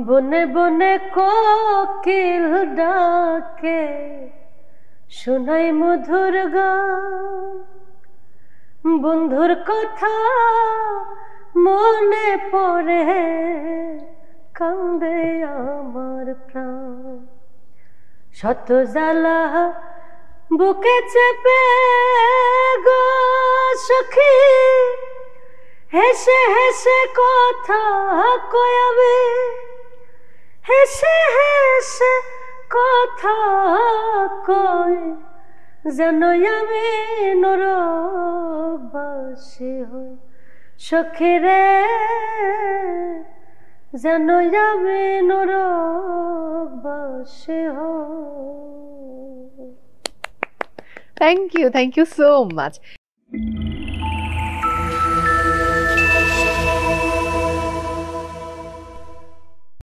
বনে বনে কোকিল ডাকে শোনাই মধুর গান, বন্ধুর কথা মনে পড়ে কান্দে আমার প্রাণ। শত জ্বালা বুকে চেপে গো সখী, হেসে হেসে কথা কয়াবে, হেসে হেসে কথা কয় যেন আমি নরকবাসী হই। সখী রে যেন আমি নরকবাসী হই। Thank you so much.